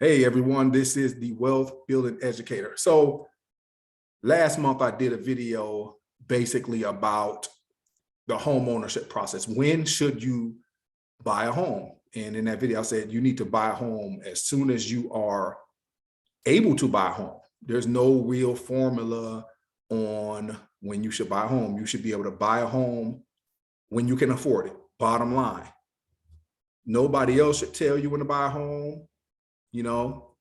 Hey everyone, this is the Wealth Building Educator. So last month I did a video basically about the home ownership process. When should you buy a home? And in that video I said you need to buy a home as soon as you are able to buy a home. There's no real formula on when you should buy a home. You should be able to buy a home when you can afford it, bottom line. Nobody else should tell you when to buy a home. You know,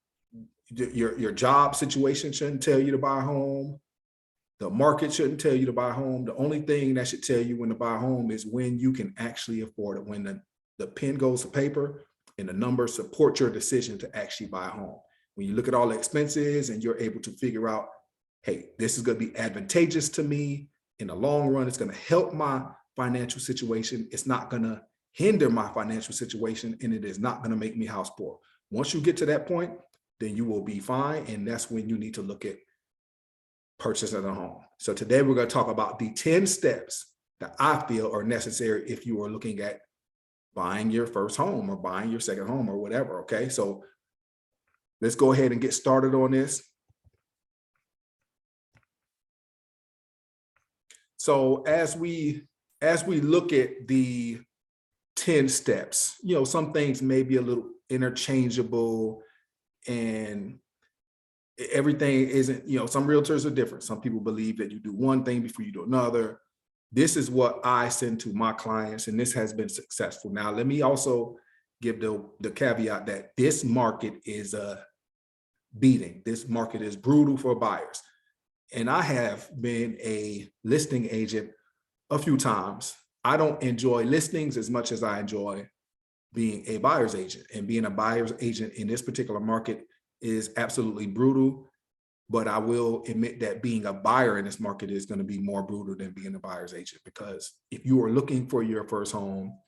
your job situation shouldn't tell you to buy a home. The market shouldn't tell you to buy a home. The only thing that should tell you when to buy a home is when you can actually afford it, when the pen goes to paper and the numbers support your decision to actually buy a home. When you look at all the expenses and you're able to figure out, hey, this is going to be advantageous to me in the long run. It's going to help my financial situation. It's not going to hinder my financial situation, and it is not going to make me house poor. Once you get to that point, then you will be fine. And that's when you need to look at purchasing a home. So today we're going to talk about the 10 steps that I feel are necessary if you are looking at buying your first home or buying your second home or whatever. Okay, so let's go ahead and get started on this. So as we look at the 10 steps, you know, some things may be a little interchangeable and everything isn't, you know, some realtors are different. Some people believe that you do one thing before you do another. This is what I send to my clients, and this has been successful. Now, let me also give the caveat that this market is beating. This market is brutal for buyers. And I have been a listing agent a few times. I don't enjoy listings as much as I enjoy being a buyer's agent, and being a buyer's agent in this particular market is absolutely brutal. But I will admit that being a buyer in this market is going to be more brutal than being a buyer's agent, because if you are looking for your first home,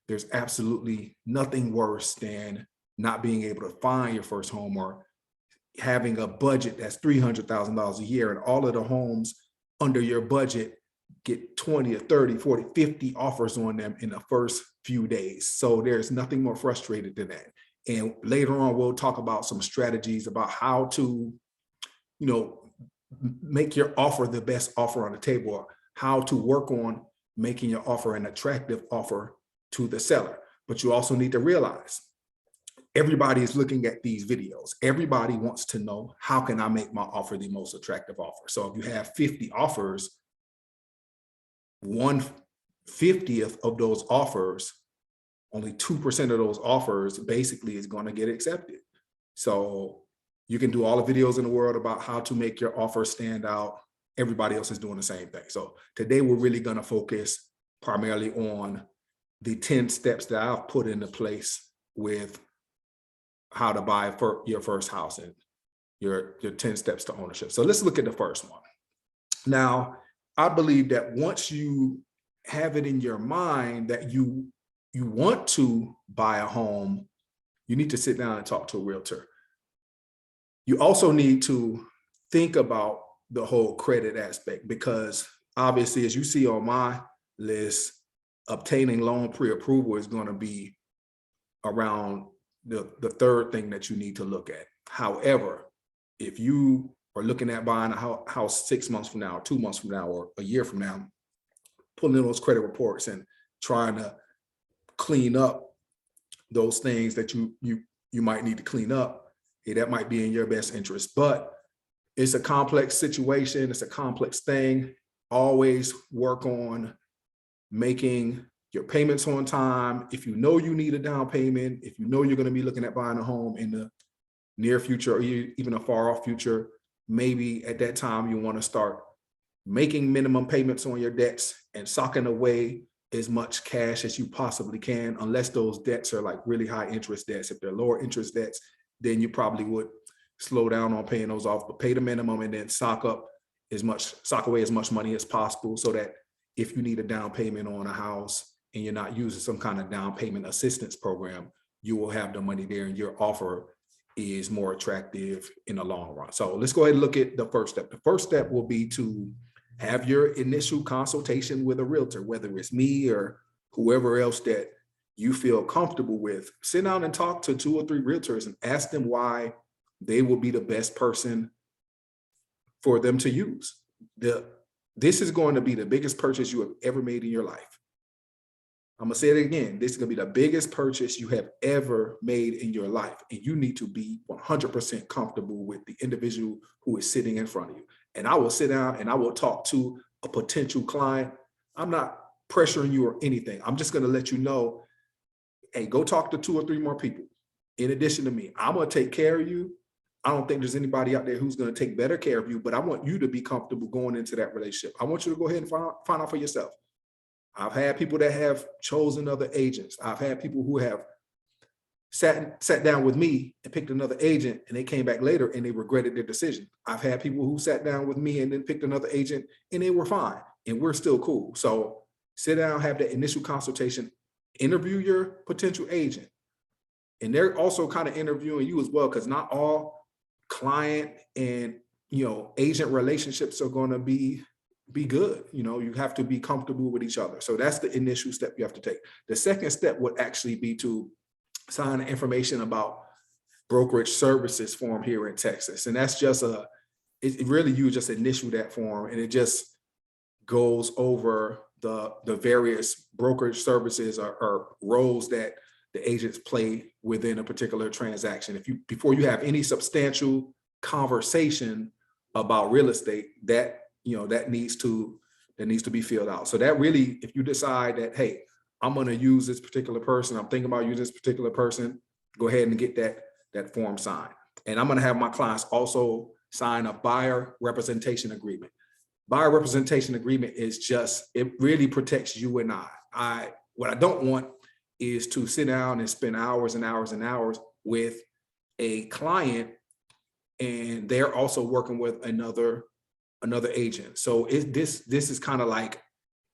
there's absolutely nothing worse than not being able to find your first home, or having a budget that's $300,000 a year and all of the homes under your budget get 20 or 30, 40, 50 offers on them in the first few days. So there's nothing more frustrated than that. And later on, we'll talk about some strategies about how to, you know, make your offer the best offer on the table, or how to work on making your offer an attractive offer to the seller. But you also need to realize everybody is looking at these videos. Everybody wants to know, how can I make my offer the most attractive offer? So if you have 50 offers, 1/50th of those offers, only 2% of those offers basically is going to get accepted. So you can do all the videos in the world about how to make your offer stand out. Everybody else is doing the same thing. So today we're really going to focus primarily on the 10 steps that I've put into place with how to buy for your first house and your 10 steps to ownership. So let's look at the first one. Now, I believe that once you have it in your mind that you want to buy a home, you need to sit down and talk to a realtor. You also need to think about the whole credit aspect, because obviously, as you see on my list, obtaining loan pre-approval is going to be around the third thing that you need to look at. However, if you are looking at buying a house 6 months from now, or 2 months from now, or a year from now, pulling in those credit reports and trying to clean up those things that you might need to clean up, hey, that might be in your best interest. But it's a complex situation. It's a complex thing. Always work on making your payments on time. If you know you need a down payment, if you know you're going to be looking at buying a home in the near future or even a far off future, maybe at that time you want to start making minimum payments on your debts and socking away as much cash as you possibly can, unless those debts are like really high interest debts. If they're lower interest debts, then you probably would slow down on paying those off, but pay the minimum and then sock away as much money as possible, so that if you need a down payment on a house and you're not using some kind of down payment assistance program, you will have the money there and your offer is more attractive in the long run. So let's go ahead and look at the first step. The first step will be to have your initial consultation with a realtor, whether it's me or whoever else that you feel comfortable with, sit down and talk to 2 or 3 realtors and ask them why they will be the best person for them to use. This is going to be the biggest purchase you have ever made in your life. I'm gonna say it again. This is gonna be the biggest purchase you have ever made in your life. And you need to be 100% comfortable with the individual who is sitting in front of you. And I will sit down and I will talk to a potential client. I'm not pressuring you or anything. I'm just gonna let you know, hey, go talk to 2 or 3 more people in addition to me. I'm gonna take care of you. I don't think there's anybody out there who's gonna take better care of you, but I want you to be comfortable going into that relationship. I want you to go ahead and find out for yourself. I've had people that have chosen other agents. I've had people who have sat down with me and picked another agent, and they came back later and they regretted their decision. I've had people who sat down with me and then picked another agent and they were fine and we're still cool. So sit down, have that initial consultation, interview your potential agent. And they're also kind of interviewing you as well, because not all client and agent relationships are going to be good. You have to be comfortable with each other. So that's the initial step you have to take. The second step would actually be to sign information about brokerage services form here in Texas. And that's just you just initial that form, and it just goes over the various brokerage services or roles that the agents play within a particular transaction. Before you have any substantial conversation about real estate, that needs to be filled out. So that really, if you decide that, hey, I'm going to use this particular person, I'm thinking about using this particular person, go ahead and get that form signed. And I'm going to have my clients also sign a buyer representation agreement. Buyer representation agreement it really protects you and I. What I don't want is to sit down and spend hours and hours and hours with a client and they're also working with another agent. So this is kind of like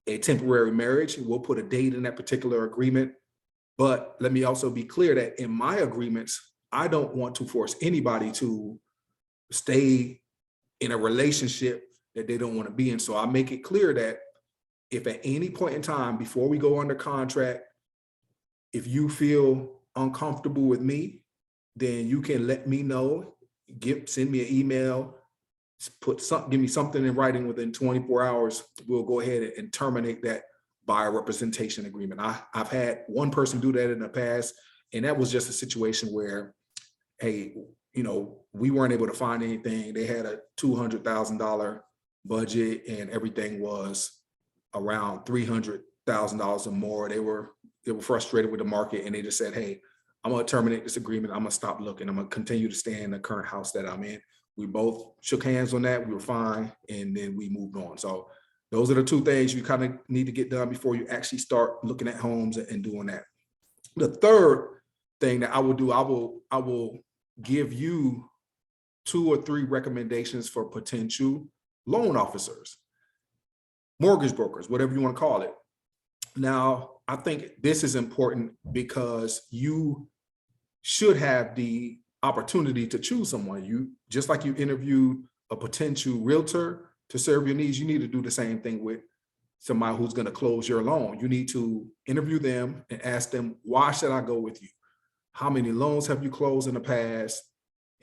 a temporary marriage. We'll put a date in that particular agreement. But let me also be clear that in my agreements, I don't want to force anybody to stay in a relationship that they don't want to be in. So I make it clear that if at any point in time before we go under contract, if you feel uncomfortable with me, then you can let me know, send me an email, give me something in writing within 24 hours. We'll go ahead and terminate that buyer representation agreement. I've had one person do that in the past, and that was just a situation where, hey, we weren't able to find anything. They had a $200,000 budget and everything was around $300,000 or more. They were frustrated with the market, and they just said, hey, I'm going to terminate this agreement. I'm going to stop looking. I'm going to continue to stay in the current house that I'm in. We both shook hands on that. We were fine. And then we moved on. So those are the 2 things you kind of need to get done before you actually start looking at homes and doing that. The third thing that I will do, I will give you 2 or 3 recommendations for potential loan officers, mortgage brokers, whatever you want to call it. Now, I think this is important because you should have the opportunity to choose someone. Just like you interviewed a potential realtor to serve your needs, you need to do the same thing with somebody who's going to close your loan. You need to interview them and ask them, why should I go with you? How many loans have you closed in the past?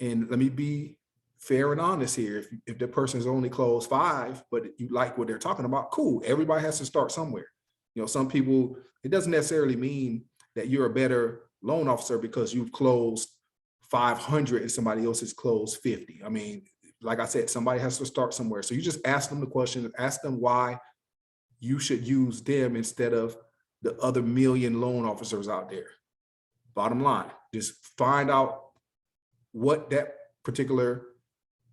And let me be fair and honest here. If the person's only closed 5, but you like what they're talking about, cool. Everybody has to start somewhere. Some people, it doesn't necessarily mean that you're a better loan officer because you've closed 500 and somebody else has closed 50. I mean, like I said, somebody has to start somewhere. So you just ask them the question, ask them why you should use them instead of the other million loan officers out there. Bottom line, just find out what that particular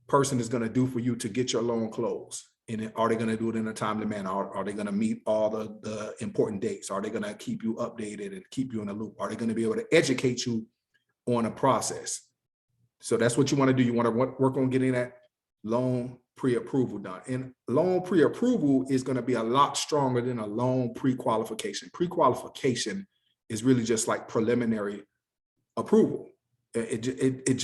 person is going to do for you to get your loan closed. And are they going to do it in a timely manner? Are they going to meet all the important dates? Are they going to keep you updated and keep you in the loop? Are they going to be able to educate you on a process? So that's what you want to do. You want to work on getting that loan pre-approval done. And loan pre-approval is going to be a lot stronger than a loan pre-qualification. Pre-qualification is really just like preliminary approval. It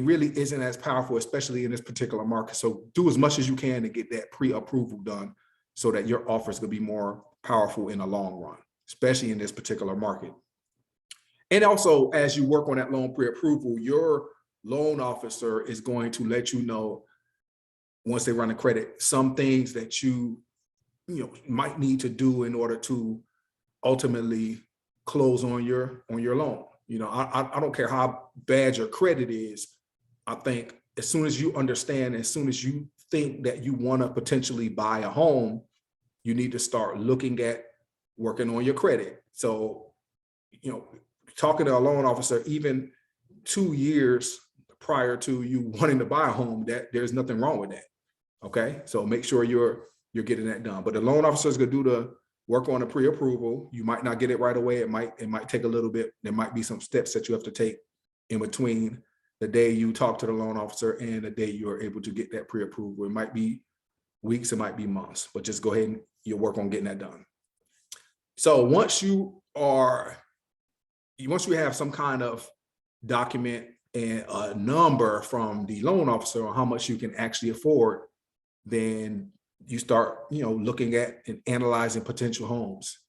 really isn't as powerful, especially in this particular market. So do as much as you can to get that pre-approval done so that your offer is going to be more powerful in the long run. especially in this particular market. And also, as you work on that loan pre-approval, your loan officer is going to let you know, once they run a credit, some things that you might need to do in order to ultimately close on your loan. I don't care how bad your credit is. I think as soon as you understand, as soon as you think that you want to potentially buy a home, you need to start looking at working on your credit. So, talking to a loan officer, even 2 years prior to you wanting to buy a home, that there's nothing wrong with that. Okay, so make sure you're getting that done. But the loan officer is going to do the work on the pre-approval. You might not get it right away. It might take a little bit. There might be some steps that you have to take in between the day you talk to the loan officer and the day you're able to get that pre-approval. It might be weeks, it might be months, but just go ahead and you'll work on getting that done. So once you have some kind of document and a number from the loan officer on how much you can actually afford, then you start, looking at and analyzing potential homes.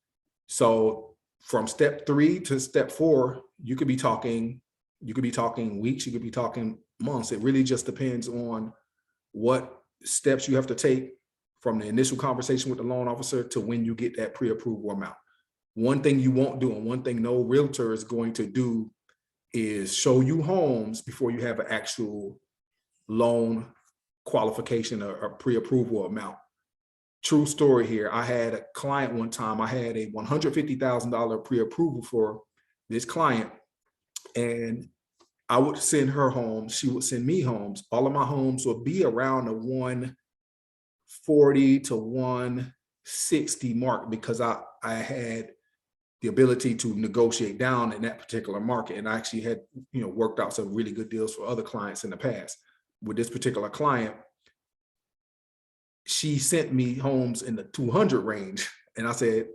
So from step 3 to step 4, you could be talking weeks, you could be talking months. It really just depends on what steps you have to take from the initial conversation with the loan officer to when you get that pre-approval amount. One thing you won't do, and one thing no realtor is going to do, is show you homes before you have an actual loan qualification or pre-approval amount. True story here. I had a client one time, I had a $150,000 pre-approval for this client, and I would send her homes, she would send me homes. All of my homes would be around the 140 to 160 mark because I had the ability to negotiate down in that particular market. And I actually had, worked out some really good deals for other clients in the past. With this particular client, she sent me homes in the 200 range. And I said,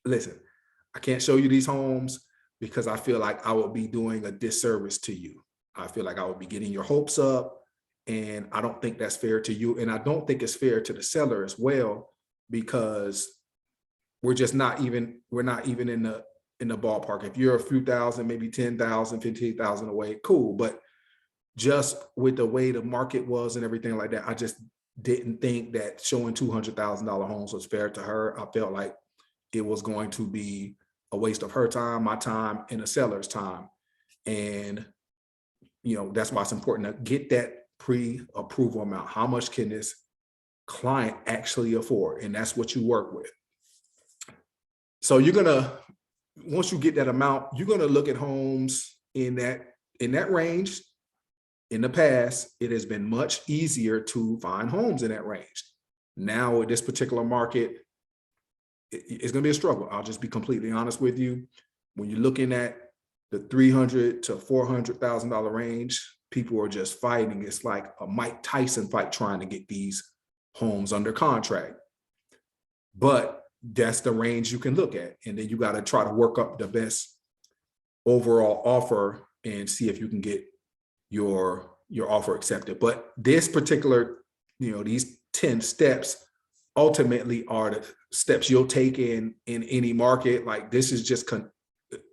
listen, I can't show you these homes because I feel like I would be doing a disservice to you. I feel like I would be getting your hopes up, and I don't think that's fair to you. And I don't think it's fair to the seller as well, because we're not even in the ballpark. If you're a few thousand, maybe 10,000, 15,000 away, cool. But just with the way the market was and everything like that, I just didn't think that showing $200,000 homes was fair to her. I felt like it was going to be a waste of her time, my time, and the seller's time. And, that's why it's important to get that pre-approval amount. How much can this client actually afford? And that's what you work with. So once you get that amount, you're gonna look at homes in that range. In the past, it has been much easier to find homes in that range. Now with this particular market, it's gonna be a struggle. I'll just be completely honest with you. When you're looking at the $300,000 to $400,000 range, people are just fighting. It's like a Mike Tyson fight trying to get these homes under contract. But that's the range you can look at. And then you got to try to work up the best overall offer and see if you can get your offer accepted. But this particular, these 10 steps ultimately are the steps you'll take in any market. Like, this is just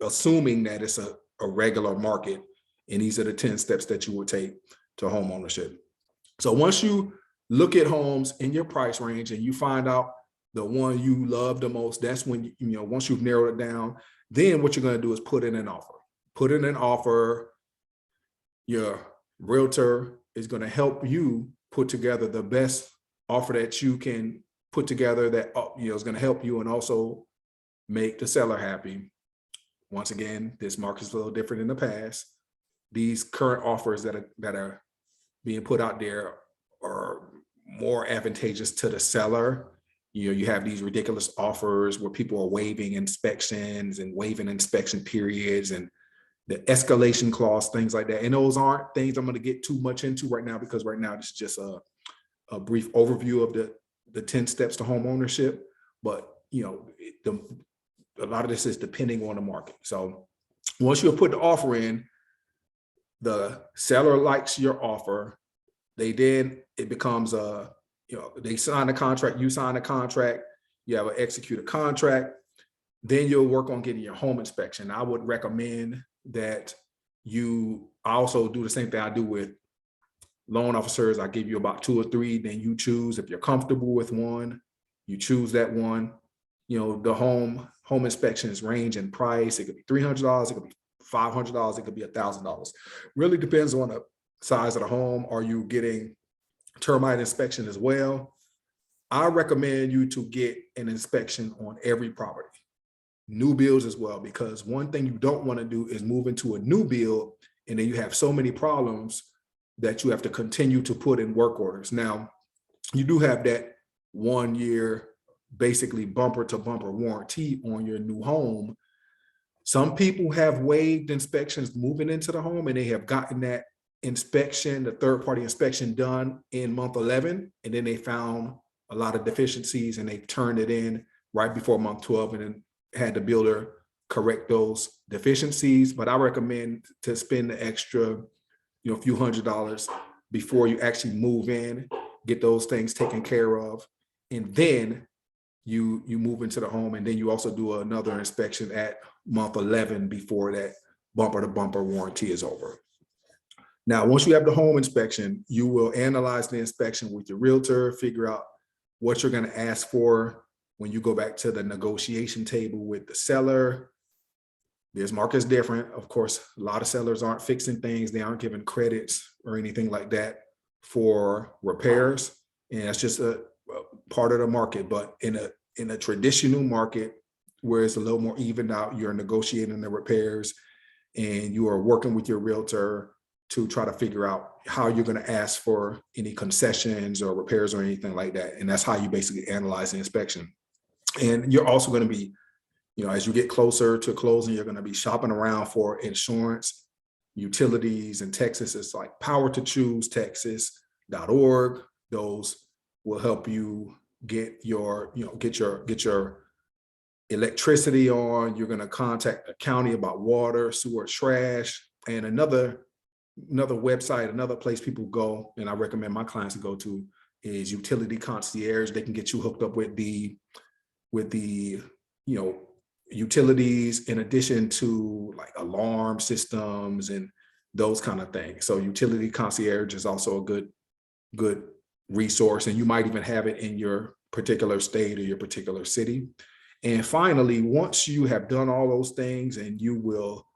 assuming that it's a regular market. And these are the 10 steps that you will take to home ownership. So once you look at homes in your price range and you find out the one you love the most, that's when, once you've narrowed it down, then what you're going to do is put in an offer. Put in an offer. Your realtor is going to help you put together the best offer that you can put together that, is going to help you and also make the seller happy. Once again, this market is a little different in the past. These current offers that are being put out there are more advantageous to the seller. You have these ridiculous offers where people are waiving inspections and waiving inspection periods and the escalation clause, things like that. And those aren't things I'm going to get too much into right now, because right now this is just a brief overview of the 10 steps to home ownership. But, a lot of this is depending on the market. So once you put the offer in, the seller likes your offer. It becomes they sign a contract, you sign a contract, you have an executed contract. Then you'll work on getting your home inspection. I would recommend that you also do the same thing I do with loan officers. I give you about 2 or 3, then you choose. If you're comfortable with one, you choose that one. You know, the home inspections range in price. It could be $300, it could be $500, it could be $1,000. Really depends on the size of the home. Are you getting termite inspection as well? I recommend you to get an inspection on every property, new builds as well, because one thing you don't want to do is move into a new build and then you have so many problems that you have to continue to put in work orders. Now, you do have that 1 year, basically bumper to bumper warranty on your new home. Some people have waived inspections moving into the home, and they have gotten that inspection, the third party inspection, done in month 11. And then they found a lot of deficiencies and they turned it in right before month 12 and then had the builder correct those deficiencies. But I recommend to spend the extra, few $100s before you actually move in, get those things taken care of. And then you move into the home, and then you also do another inspection at month 11 before that bumper to bumper warranty is over. Now, once you have the home inspection, you will analyze the inspection with your realtor, figure out what you're going to ask for when you go back to the negotiation table with the seller. This market's different. Of course, a lot of sellers aren't fixing things. They aren't giving credits or anything like that for repairs. And that's just a part of the market. But in a traditional market where it's a little more evened out, you're negotiating the repairs and you are working with your realtor to try to figure out how you're going to ask for any concessions or repairs or anything like that. And that's how you basically analyze the inspection. And you're also going to be, as you get closer to closing, you're going to be shopping around for insurance, utilities. In Texas, it's like Power to Choose Texas.org. Those will help you get your electricity on. You're going to contact the county about water, sewer, trash. And another website, another place people go, and I recommend my clients to go to, is Utility Concierge. They can get you hooked up with the utilities, in addition to like alarm systems and those kind of things. So Utility Concierge is also a good resource, and you might even have it in your particular state or your particular city. And finally, once you have done all those things, and you will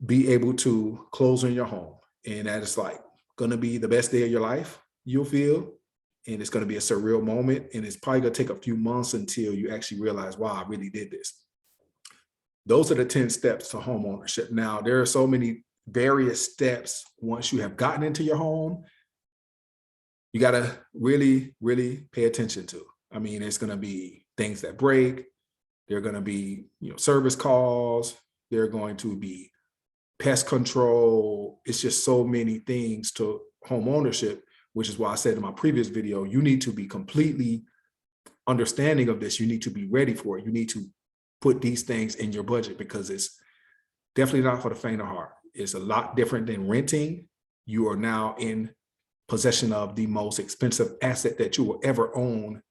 be able to close on your home, and that is like going to be the best day of your life, you'll feel. And it's going to be a surreal moment. And it's probably going to take a few months until you actually realize, wow, I really did this. Those are the 10 steps to home ownership. Now, there are so many various steps once you have gotten into your home. You got to really, really pay attention to. I mean, it's going to be things that break. There are going to be, service calls. There are going to be pest control. It's just so many things to home ownership, which is why I said in my previous video, you need to be completely understanding of this. You need to be ready for it. You need to put these things in your budget, because it's definitely not for the faint of heart. It's a lot different than renting. You are now in possession of the most expensive asset that you will ever own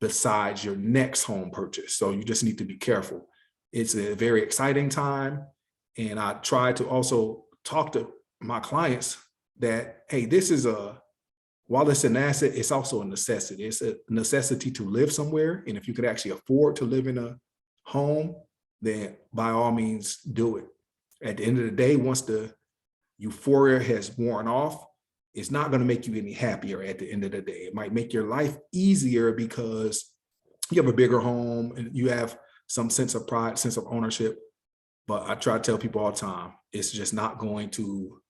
besides your next home purchase. So you just need to be careful. It's a very exciting time. And I try to also talk to my clients that, hey, while it's an asset, it's also a necessity. It's a necessity to live somewhere. And if you could actually afford to live in a home, then by all means do it. At the end of the day, once the euphoria has worn off, it's not going to make you any happier at the end of the day. It might make your life easier because you have a bigger home and you have some sense of pride, sense of ownership. But I try to tell people all the time, it's just not going to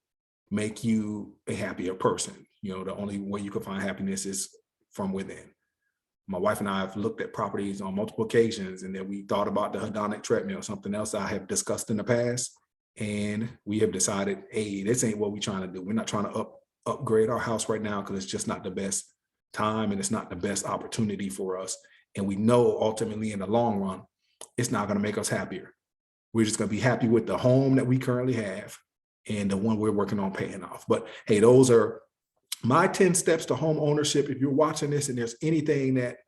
make you a happier person. The only way you can find happiness is from within. My wife and I have looked at properties on multiple occasions, and then we thought about the hedonic treadmill, something else I have discussed in the past. And we have decided, hey, this ain't what we're trying to do. We're not trying to upgrade our house right now, because it's just not the best time and it's not the best opportunity for us. And we know ultimately in the long run, it's not going to make us happier. We're just going to be happy with the home that we currently have and the one we're working on paying off. But hey, those are my 10 steps to home ownership. If you're watching this and there's anything that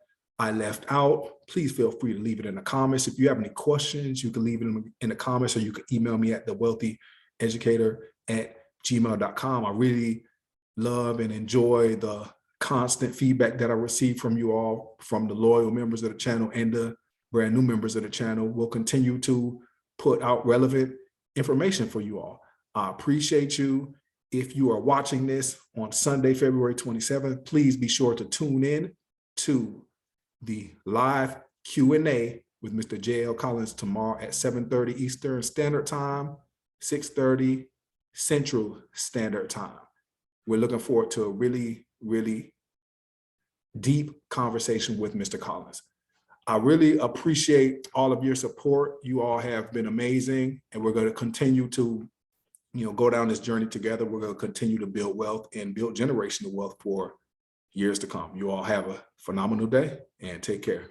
I left out, please feel free to leave it in the comments. If you have any questions, you can leave it in the comments, or you can email me at thewealthyeducator@gmail.com. I really love and enjoy the constant feedback that I receive from you all, from the loyal members of the channel and the brand new members of the channel. We'll continue to put out relevant information for you all. I appreciate you. If you are watching this on Sunday, February 27th, please be sure to tune in to the live Q&A with Mr. J.L. Collins tomorrow at 7:30 Eastern Standard Time, 6:30 Central Standard Time. We're looking forward to a really, really deep conversation with Mr. Collins. I really appreciate all of your support. You all have been amazing, and we're going to continue to, go down this journey together. We're going to continue to build wealth and build generational wealth for years to come. You all have a phenomenal day and take care.